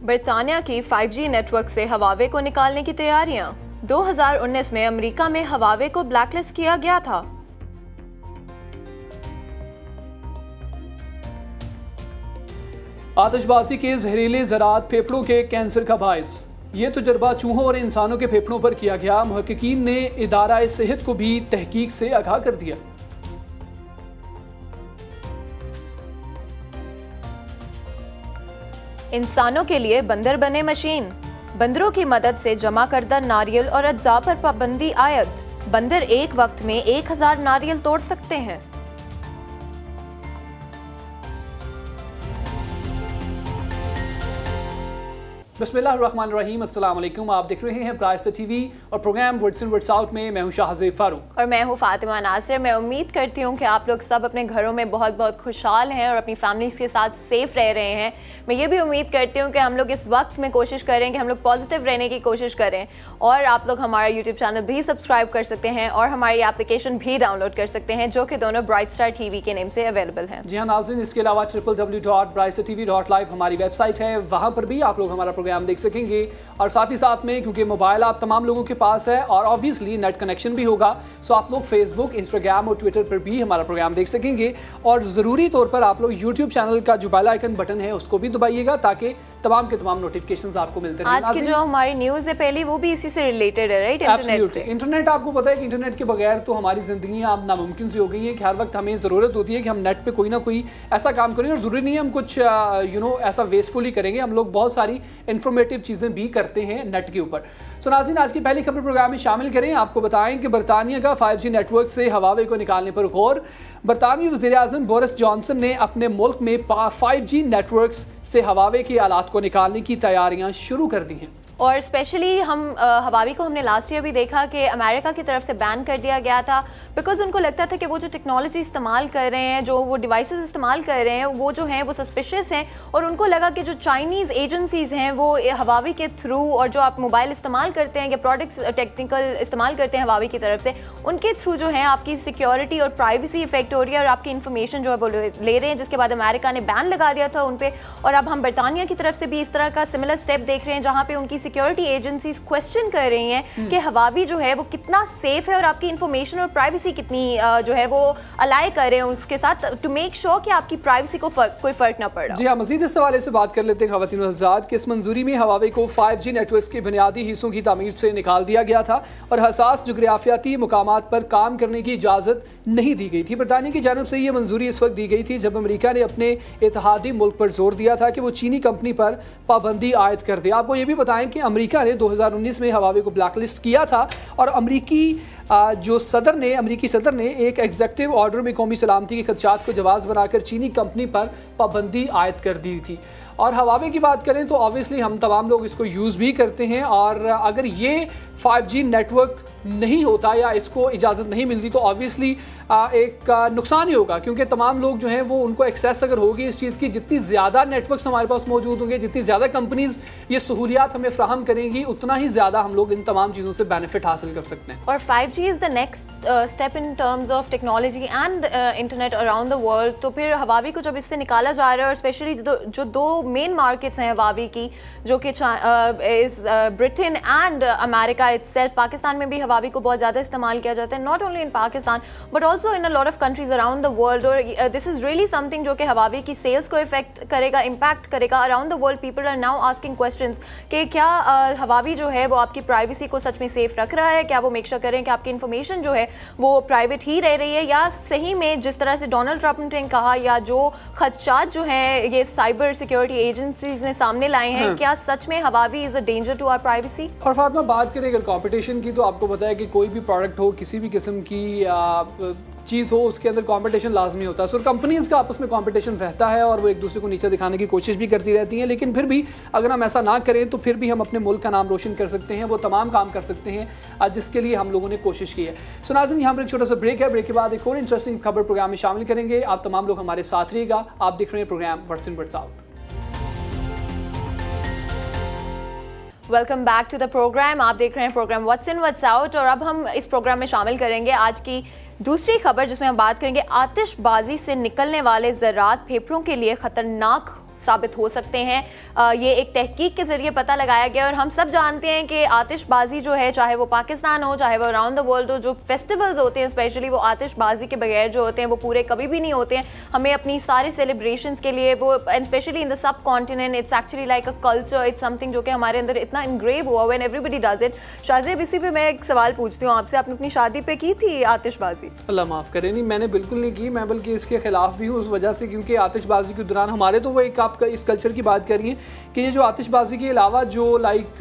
बरतानिया की 5G network से हवावे को निकालने की तैयारियां। 2019 में अमेरिका में हवावे को ब्लैकलिस्ट किया गया था। आतिशबाजी के जहरीले ज़रात फेफड़ों के कैंसर का बायस। ये तजुर्बा चूहों और इंसानों के फेफड़ों पर किया गया। मुहक्किकीन ने इदारा सेहत को भी तहकीक से आगाह कर दिया। इंसानों के लिए बंदर बने मशीन। बंदरों की मदद से जमा करदा नारियल और अज्जा पर पाबंदी आयद। बंदर एक वक्त में 1000 नारियल तोड़ सकते हैं। बिस्मिल्लाहिर्रहमानिर्रहीम, अस्सलाम वालेकुम। आप देख रहे हैं ब्राइस टीवी और program words in words out में मैं हूं शाहज़ेब फारूक और मैं हूं फातिमा नासिर। मैं उम्मीद करती हूं कि आप लोग सब अपने घरों में बहुत बहुत खुशहाल हैं और अपनी फैमिलीज के साथ सेफ रह रहे हैं। मैं ये भी उम्मीद करती हूं कि हम लोग इस वक्त में कोशिश करें कि हम लोग पॉजिटिव रहने की कोशिश करें। और आप लोग हमारा यूट्यूब चैनल भी सब्सक्राइब कर सकते हैं और हमारी एप्लीकेशन भी डाउनलोड कर सकते हैं, जो कि दोनों ब्राइट स्टार टीवी के नेम से अवेलेबल हैं। जी हाँ नाज़रीन, इसके अलावा www.brightstartv.live हमारी वेबसाइट है, वहाँ पर भी आप लोग हमारा प्रोग्राम देख सकेंगे। और साथ ही साथ में क्योंकि मोबाइल आप तमाम लोगों के पास है और ऑब्वियसली नेट कनेक्शन भी होगा, सो आप लोग फेसबुक, इंस्टाग्राम और ट्विटर पर भी हमारा प्रोग्राम देख सकेंगे। और ज़रूरी तौर पर आप लोग यूट्यूब चैनल का जो बेल आइकन बटन है उसको भी दबाइएगा ताकि तमाम के तमाम नोटिफिकेशंस आपको मिलते रहें। आज की जो हमारी न्यूज़ है पहली, वो भी इसी से रिलेटेड है, राइट? इंटरनेट से। इंटरनेट, आपको पता है कि इंटरनेट के बगैर तो हमारी ज़िंदगी अब नामुमकिन सी हो गई है कि हर वक्त हमें ज़रूरत होती है कि हम नेट पे कोई ना कोई ऐसा काम करें। और ज़रूरी नहीं है हम कुछ ऐसा वेस्टफुली करेंगे, हम लोग बहुत सारी इंफॉर्मेटिव चीज़ें भी करते हैं नेट के ऊपर। सो नाज़रीन, आज की पहली खबर प्रोग्राम में शामिल करें। आपको बताएं कि बरतानिया का 5G नेटवर्क से हवावे को निकालने पर गौर। बरतानवी वज़ीर-ए-आज़म बोरिस जॉनसन ने अपने मुल्क में 5G नेटवर्क्स से हवावे के आलात को निकालने की तैयारियां शुरू कर दी हैं। और स्पेशली हम हवावी को हमने लास्ट ईयर भी देखा कि अमेरिका की तरफ से बैन कर दिया गया था, बिकॉज उनको लगता था कि वो जो टेक्नोलॉजी इस्तेमाल कर रहे हैं, जो वो डिवाइसेस इस्तेमाल कर रहे हैं, वो जो हैं वो सस्पिशियस हैं। और उनको लगा कि जो चाइनीज़ एजेंसीज़ हैं वो हवावी के थ्रू, और जो आप मोबाइल इस्तेमाल करते हैं या प्रोडक्ट्स टेक्निकल इस्तेमाल करते हैं हवावी की तरफ से, उनके थ्रू जो है आपकी सिक्योरिटी और प्राइवेसी इफेक्ट हो रही है और आपकी इन्फॉर्मेशन जो है वो ले रहे हैं, जिसके बाद अमेरिका ने बैन लगा दिया था उन पर। और अब हम बरतानिया की तरफ से भी इस तरह का सिमिलर स्टेप देख रहे हैं, जहाँ पे उनकी सिक्योरिटी एजेंसीज क्वेश्चन कर रही हैं कि हवावी जो है वो कितना सेफ है और आपकी इंफॉर्मेशन और प्राइवेसी कितनी जो है वो अलाय कर रहे हैं उसके साथ, टू मेक श्योर कि आपकी प्राइवेसी को कोई फर्क ना पड़ा। जी हाँ, मजीद इस हवाले से बात कर लेते हैं ख़वातीन और हज़रात। कि इस मंजूरी में हवावे को 5G नेटवर्क्स के बुनियादी हिस्सों की तामीर से निकाल दिया गया था और हसास जोग्राफियाती मुकामात पर काम करने की इजाज़त नहीं दी गई थी। बरतानिया की जानब से ये मंजूरी इस वक्त दी गई थी जब अमेरिका ने अपने इत्तेहादी मुल्क पर जोर दिया था कि वो चीनी कंपनी पर पाबंदी आयद कर दे। आपको ये भी बताएं कि अमेरिका ने 2019 में हवावे को ब्लैकलिस्ट किया था और अमरीकी सदर ने एक एग्जीक्यूटिव ऑर्डर में कौमी सलामती के खदशात को जवाब बनाकर चीनी कंपनी पर पाबंदी आयद कर दी थी। और हवावे की बात करें तो ऑब्वियसली हम तमाम लोग इसको यूज़ भी करते हैं, और अगर ये 5G नेटवर्क नहीं होता या इसको इजाज़त नहीं मिलती तो ऑब्वियसली एक नुकसान ही होगा, क्योंकि तमाम लोग जो हैं वो उनको एक्सेस अगर होगी इस चीज़ की, जितनी ज़्यादा नेटवर्क्स हमारे पास मौजूद होंगे, जितनी ज़्यादा कंपनीज़ ये सहूलियात हमें फ्राहम करेंगी, उतना ही ज़्यादा हम लोग इन तमाम चीज़ों से बेनिफिट हासिल कर सकते हैं। और 5G is the next step in terms of technology and internet around the world. तो फिर हवावी को जब इससे निकाला जा रहा है, और स्पेशली जो दो मेन मार्केट्स हैं हवावी की, जो कि Britain and America itself, Pakistan में भी हवावी को बहुत ज़्यादा इस्तेमाल किया जाता है, not only in Pakistan but also in a lot of countries around the world. और दिस इज़ रियली समथिंग जो कि हवावी की सेल्स को इफेक्ट करेगा, इम्पैक्ट करेगा around the world. People are now asking questions कि क्या हवावी जो है वो आपकी प्राइवेसी को सच में सेफ रख रहा है, क्या वो मेक श्योर करें कि आपकी इन्फॉर्मेशन जो है वो प्राइवेट ही रह रही है, या सही में जिस तरह से डोनाल्ड ट्रंप ने कहा या जो खदशात जो हैं ये साइबर सिक्योरिटी एजेंसीज ने सामने लाए हैं, क्या सच में Huawei is a danger to our privacy? और फातिमा, बात करें अगर कंपटीशन की, तो आपको पता है कि कोई भी प्रोडक्ट हो, किसी भी किस्म की चीज़ हो, उसके अंदर कंपटीशन लाजमी होता है। सो कंपनीज़ का आपस में कंपटीशन रहता है और वो एक दूसरे को नीचे दिखाने की कोशिश भी करती रहती हैं, लेकिन फिर भी अगर हम ऐसा ना करें तो फिर भी हम अपने मुल्क का नाम रोशन कर सकते हैं, वो तमाम काम कर सकते हैं जिसके लिए हम लोगों ने कोशिश की है। सो नाज़रीन, यहाँ पर एक छोटा सा ब्रेक है, ब्रेक के बाद एक और इंटरेस्टिंग खबर प्रोग्राम में शामिल करेंगे। आप तमाम लोग हमारे साथ रहिएगा। आप देख रहे हैं program words in words out. Welcome back to the program. आप देख रहे हैं program what's in what's out, और अब हम इस प्रोग्राम में शामिल करेंगे आज की दूसरी खबर, जिसमें हम बात करेंगे आतिशबाजी से निकलने वाले ज़रात फेफड़ों के लिए खतरनाक साबित हो सकते हैं। ये एक तहकीक के जरिए पता लगाया गया और हम सब जानते हैं कि आतिशबाजी जो है, चाहे वो पाकिस्तान हो चाहे वो अराउंड द वर्ल्ड हो, जो फेस्टिवल्स होते हैं स्पेशली वो आतिशबाजी के बगैर जो होते हैं वो पूरे कभी भी नहीं होते हैं। हमें अपनी सारे सेलिब्रेशंस के लिए वो, and specially in the sub continent, it's actually like a culture, it's something जो कि हमारे अंदर इतना इनग्रेव हुआ when everybody does it. Shahzeb, इसी पे मैं एक सवाल पूछती हूँ आपसे, आपने अपनी शादी पे की थी आतिशबाजी? अल्लाह माफ़ करे, नहीं मैंने बिल्कुल नहीं की, मैं बल्कि इसके खिलाफ भी हूँ उस वजह से क्योंकि आतिशबाजी के दौरान हमारे तो वो एक आप इस कल्चर की बात करिए कि ये जो आतिशबाजी के अलावा जो लाइक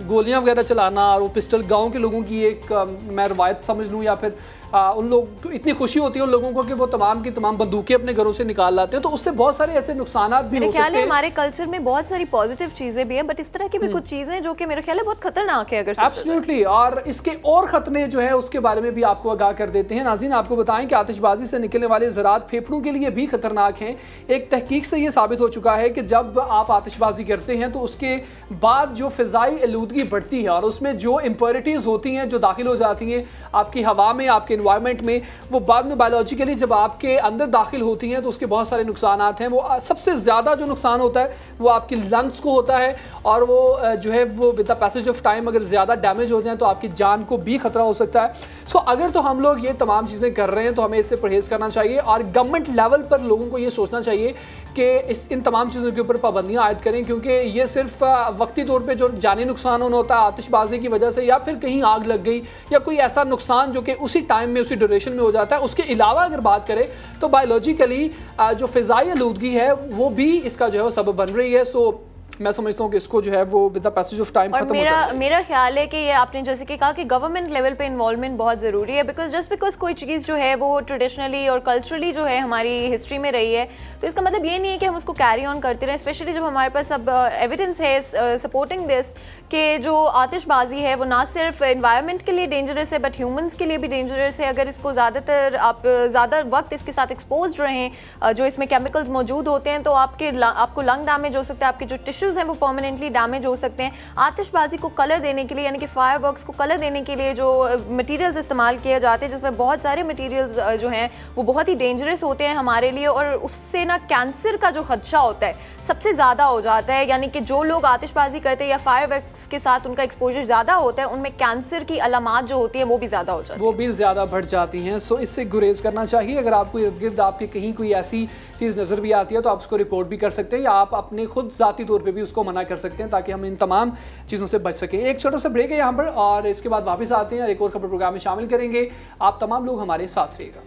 गोलियां वगैरह चलाना और वो पिस्टल, गांव के लोगों की एक मैं रवायत समझ लूँ या फिर उन लोग को इतनी खुशी होती है उन लोगों को कि वो तमाम की तमाम बंदूकें अपने घरों से निकाल लाते हैं, तो उससे बहुत सारे ऐसे नुकसानात भी हो सकते हैं। हमारे कल्चर में बहुत सारी पॉजिटिव चीजें भी हैं, बट इस तरह की भी कुछ चीजें जो कि मेरे ख्याल है बहुत खतरनाक है अगर एब्सोल्युटली, और इसके और खतरे जो है उसके बारे में भी आपको आगाह कर देते हैं। नाज़रीन, आपको बताएं कि आतिशबाजी से निकलने वाले ज़रात फेफड़ों के लिए भी खतरनाक हैं। एक तहकीक से ये साबित हो चुका है कि जब आप आतिशबाजी करते हैं तो उसके बाद जो फ़िज़ाई आलूदगी बढ़ती है और उसमें जो इम्प्योरिटीज़ होती हैं जो दाखिल हो जाती हैं आपकी हवा में, आपके इन्वायरमेंट में, वो बाद में बायोलॉजिकली जब आपके अंदर दाखिल होती हैं तो उसके बहुत सारे नुकसान हैं। वो सबसे ज़्यादा जो नुकसान होता है वो आपकी लंग्स को होता है और वो जो है वो with the passage of time अगर ज़्यादा डैमेज हो जाए तो आपकी जान को भी खतरा हो सकता है। सो अगर तो हम लोग ये तमाम चीज़ें कर रहे हैं तो हमें इससे परहेज़ करना चाहिए और गवर्नमेंट लेवल पर लोगों को ये सोचना चाहिए कि इन तमाम चीज़ों के ऊपर पाबंदियाँ आयद करें, क्योंकि ये सिर्फ वक्ती तौर पे जो जानी नुकसान होता है आतिशबाजी की वजह से या फिर कहीं आग लग गई या कोई ऐसा नुकसान जो कि उसी टाइम में उसी ड्यूरेशन में हो जाता है, उसके अलावा अगर बात करें तो बायोलॉजिकली जो फ़िज़ाई आलूदगी है वो भी इसका जो है वो सबब बन रही है। सो मैं समझता हूँ कि इसको जो है वो with the passage of time खत्म हो जाता है। मेरा ख्याल है कि ये आपने जैसे कि कहा कि गवर्नमेंट लेवल पे इन्वॉल्वमेंट बहुत ज़रूरी है, बिकॉज जस्ट बिकॉज कोई चीज़ जो है वो ट्रेडिशनली और कल्चरली जो है हमारी हिस्ट्री में रही है तो इसका मतलब ये नहीं है कि हम उसको कैरी ऑन करते रहें, स्पेशली जब हमारे पास सब एविडेंस है सपोर्टिंग दिस कि जो आतिशबाजी है वो ना सिर्फ एनवायरनमेंट के लिए डेंजरस है बट ह्यूमंस के लिए भी डेंजरस है। अगर इसको ज़्यादातर आप ज़्यादा वक्त इसके साथ एक्सपोज रहें, जो इसमें केमिकल्स मौजूद होते हैं तो आपको लंग डैमेज हो सकता है, आपके जो टिश्यूज़ हैं वो परमानेंटली डैमेज हो सकते हैं। आतिशबाजी को कलर देने के लिए यानी कि फायरवर्क्स को कलर देने के लिए जो मटेरियल्स इस्तेमाल किए जाते हैं जिसमें बहुत सारे मटेरियल्स जो हैं वो बहुत ही डेंजरस होते हैं हमारे लिए और उससे ना कैंसर का जो खदशा होता है सबसे ज़्यादा हो जाता है। यानी कि जो लोग आतिशबाजी करते हैं या फायरवर्क्स के साथ उनका एक्सपोजर ज़्यादा होता है उनमें कैंसर की अलामात जो होती है वो भी ज़्यादा हो जाती है, वो भी ज़्यादा बढ़ जाती हैं। सो इससे गुरेज करना चाहिए। अगर आपको इर्द गिर्द आपके कहीं कोई ऐसी चीज़ नज़र भी आती है तो आप उसको रिपोर्ट भी कर सकते हैं या आप अपने खुद ज़ाती तौर पे भी उसको मना कर सकते हैं ताकि हम इन तमाम चीज़ों से बच सकें। एक छोटा सा ब्रेक है यहाँ पर और इसके बाद वापस आते हैं और एक और खबर प्रोग्राम में शामिल करेंगे। आप तमाम लोग हमारे साथ रहिएगा।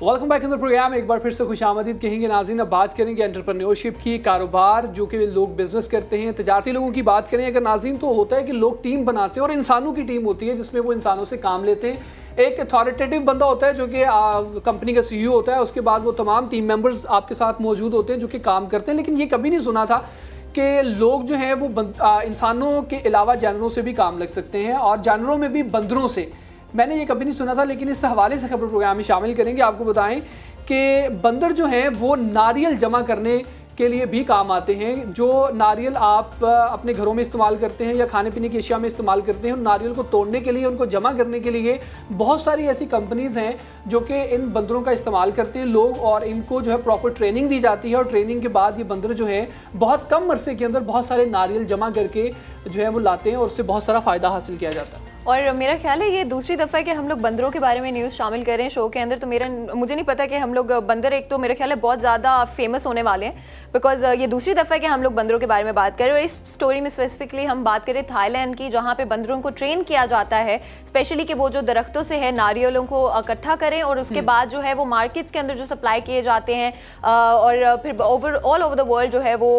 Welcome back in the program. एक बार फिर से खुशामदीद कहेंगे नाज़रीन। अब बात करेंगे एंटरप्रेन्योरशिप की, कारोबार जो कि लोग बिजनेस करते हैं, तजारती लोगों की बात करें अगर नाज़रीन तो होता है कि लोग टीम बनाते हैं और इंसानों की टीम होती है जिसमें वो इंसानों से काम लेते हैं। एक अथॉरिटेटिव बंदा होता है जो कि कंपनी का CEO होता है, उसके बाद वो तमाम टीम मेंबर्स आपके साथ मौजूद होते हैं जो कि काम करते हैं। लेकिन ये कभी नहीं सुना था कि लोग जो हैं वो इंसानों के अलावा जानवरों से भी काम लग सकते हैं और जानवरों में भी बंदरों से, मैंने ये कभी नहीं सुना था। लेकिन इस हवाले से खबर प्रोग्राम में शामिल करेंगे। आपको बताएं कि बंदर जो हैं वो नारियल जमा करने के लिए भी काम आते हैं। जो नारियल आप अपने घरों में इस्तेमाल करते हैं या खाने पीने की अशिया में इस्तेमाल करते हैं, उन नारियल को तोड़ने के लिए, उनको जमा करने के लिए बहुत सारी ऐसी कंपनीज़ हैं जो कि इन बंदरों का इस्तेमाल करते हैं लोग और इनको जो है प्रॉपर ट्रेनिंग दी जाती है और ट्रेनिंग के बाद ये बंदर जो है बहुत कम अरसे के अंदर बहुत सारे नारियल जमा करके जो है वो लाते हैं और उससे बहुत सारा फ़ायदा हासिल किया जाता है। और मेरा ख्याल है ये दूसरी दफ़ा है कि हम लोग बंदरों के बारे में न्यूज़ शामिल कर रहे हैं शो के अंदर। तो मुझे नहीं पता कि हम लोग बंदर एक तो मेरा ख्याल है बहुत ज़्यादा फेमस होने वाले हैं बिकॉज ये दूसरी दफ़ा है कि हम लोग बंदरों के बारे में बात करें। और इस स्टोरी में स्पेसिफिकली हम बात करें थाईलैंड की, जहाँ पे बंदरों को ट्रेन किया जाता है स्पेशली कि वो जो दरख्तों से है नारियलों को इकट्ठा करें और उसके बाद जो है वो मार्केट्स के अंदर जो सप्लाई किए जाते हैं और फिर ऑल ओवर द वर्ल्ड जो है वो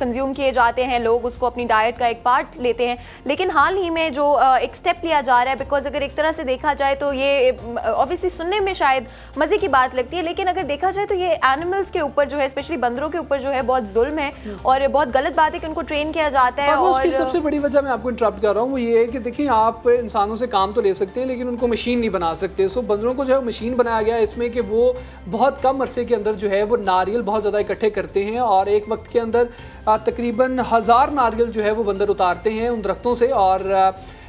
कंज्यूम किए जाते हैं। लोग उसको अपनी डाइट का एक पार्ट लेते हैं। लेकिन हाल ही में जो एक स्टेप लिया जा रहा है, बिकॉज अगर एक तरह से देखा जाए तो ये ऑब्वियसली सुनने में शायद मजे की बात लगती है, लेकिन अगर देखा जाए तो ये एनिमल्स के ऊपर जो है स्पेशली बंदरों के ऊपर जो है बहुत जुल्म है और बहुत गलत बात है कि उनको ट्रेन किया जाता है। और उसकी सबसे बड़ी वजह मैं आपको इंटरप्ट कर रहा हूँ वो ये है कि देखिए आप इंसानों से काम तो ले सकते हैं लेकिन उनको मशीन नहीं बना सकते। सो बंदरों को जो है मशीन बनाया गया है इसमें कि वो बहुत कम अरसे के अंदर जो है वो नारियल बहुत ज़्यादा इकट्ठे करते हैं और एक वक्त के अंदर तकरीबन 1000 नारियल जो है वो बंदर उतारते हैं उन दरख्तों से। और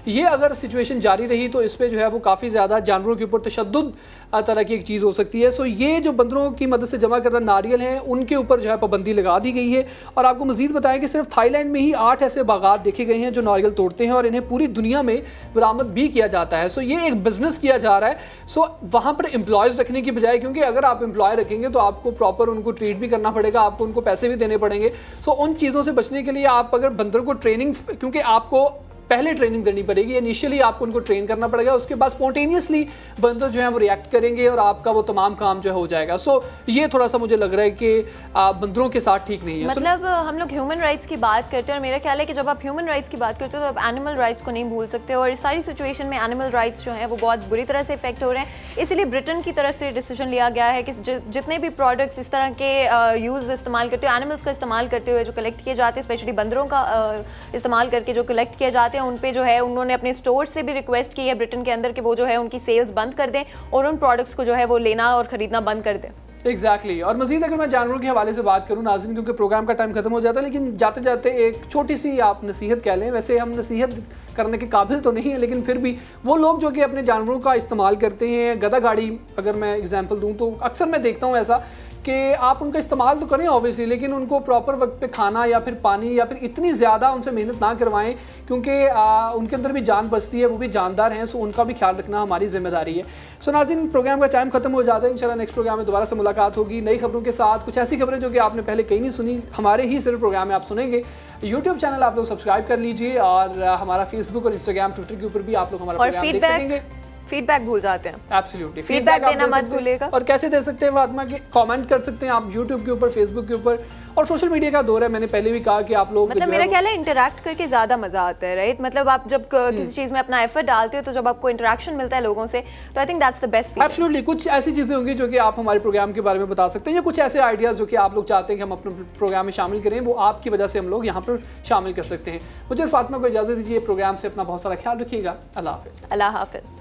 ये अगर सिचुएशन जारी रही तो इस पे जो है वो काफ़ी ज़्यादा जानवरों के ऊपर तशद्दुद तरह की एक चीज़ हो सकती है। सो ये जो बंदरों की मदद से जमा करना नारियल हैं उनके ऊपर जो है पाबंदी लगा दी गई है। और आपको मजीद बताएं कि सिर्फ थाईलैंड में ही 8 ऐसे बागात देखे गए हैं जो नारियल तोड़ते हैं और इन्हें पूरी दुनिया में बरामद भी किया जाता है। सो ये एक बिजनेस किया जा रहा है। सो वहाँ पर एम्प्लॉयज़ रखने की बजाय, क्योंकि अगर आप एम्प्लॉय रखेंगे तो आपको प्रॉपर उनको ट्रीट भी करना पड़ेगा, आपको उनको पैसे भी देने पड़ेंगे। सो उन चीज़ों से बचने के लिए आप अगर बंदरों को ट्रेनिंग, क्योंकि आपको पहले ट्रेनिंग देनी पड़ेगी, इनिशियली आपको उनको ट्रेन करना पड़ेगा, उसके बाद स्पॉन्टेनियसली बंदर जो है वो रिएक्ट करेंगे और आपका वो तमाम काम जो है हो जाएगा। सो ये थोड़ा सा मुझे लग रहा है कि बंदरों के साथ ठीक नहीं है। मतलब हम लोग ह्यूमन राइट्स की बात करते हैं और मेरा ख्याल है कि जब आप ह्यूमन राइट्स की बात करते हो तो आप एनिमल राइट्स को नहीं भूल सकते, और इस सारी सिचुएशन में एनिमल राइट्स जो हैं वो बहुत बुरी तरह से इफेक्ट हो रहे हैं। इसीलिए ब्रिटेन की तरफ से डिसीजन लिया गया है कि जितने भी प्रोडक्ट्स इस तरह के यूज़ इस्तेमाल करते हो, एनिमल्स का इस्तेमाल करते हुए जो कलेक्ट किए जाते हैं, स्पेशली बंदरों का इस्तेमाल करके जो कलेक्ट किए जाते हैं, उन पे जो है उन्होंने अपने स्टोर से भी रिक्वेस्ट की है ब्रिटेन के अंदर कि वो जो है उनकी सेल्स बंद कर दें और उन प्रोडक्ट्स को जो है वो लेना और ख़रीदना बंद कर दें। एग्जैक्टली और मजीद अगर मैं जानवरों के हवाले से बात करूं नाज़रीन, क्योंकि प्रोग्राम का टाइम खत्म हो जाता है, लेकिन जाते जाते एक छोटी सी आप नसीहत कह लें। वैसे हम नसीहत करने के काबिल तो नहीं है, लेकिन फिर भी वो लोग जो कि अपने जानवरों का इस्तेमाल करते हैं, गधा गाड़ी अगर मैं एग्जांपल दूं तो अक्सर मैं देखता हूं ऐसा कि आप उनका इस्तेमाल तो करें ऑब्वियसली, लेकिन उनको प्रॉपर वक्त पे खाना या फिर पानी या फिर इतनी ज़्यादा उनसे मेहनत ना करवाएं, क्योंकि उनके अंदर भी जान बसती है, वो भी जानदार हैं। सो उनका भी ख्याल रखना हमारी जिम्मेदारी है। सो नाज़रीन, प्रोग्राम का टाइम खत्म हो जाता है। इंशाल्लाह नेक्स्ट प्रोग्राम में दोबारा से मुलाकात होगी नई खबरों के साथ। कुछ ऐसी खबरें जो कि आपने पहले कहीं नहीं सुनी, हमारे ही सिर्फ प्रोग्राम में आप सुनेंगे। यूट्यूब चैनल आप लोग सब्सक्राइब कर लीजिए और हमारा फेसबुक और इंस्टाग्राम, ट्विटर के ऊपर भी आप लोग हमारा प्रोग्राम देख सकेंगे। फीडबैक भूल जाते हैं। एब्सोल्युटली फीडबैक देना मत भूलिएगा। और कैसे दे सकते हैं फातिमा के, कमेंट कर सकते हैं आप यूट्यूब के ऊपर, फेसबुक के ऊपर, और सोशल मीडिया का दौर है। मैंने पहले भी कहा कि आप लोग मतलब मेरा ख्याल है इंटरैक्ट करके ज़्यादा मजा आता है, राइट? मतलब आप जब किसी चीज़ में अपना एफर्ट डालते हो तो जब आपको इंटरेक्शन मिलता है लोगों से, तो I think that's the best feeling. Absolutely कुछ ऐसी चीज़ें होंगी जो कि आप हमारे प्रोग्राम के बारे में बता सकते हैं, या कुछ ऐसे आइडियाज़ जो कि आप लोग चाहते हैं कि हम अपने प्रोग्राम में शामिल करें, वो आपकी वजह से हम लोग यहाँ पर शामिल कर सकते हैं। मुझे फातिमा को इजाज़त दीजिए। प्रोग्राम से अपना बहुत सारा ख्याल रखिएगा। अल्लाह हाफिज़। अल्लाह हाफिज़।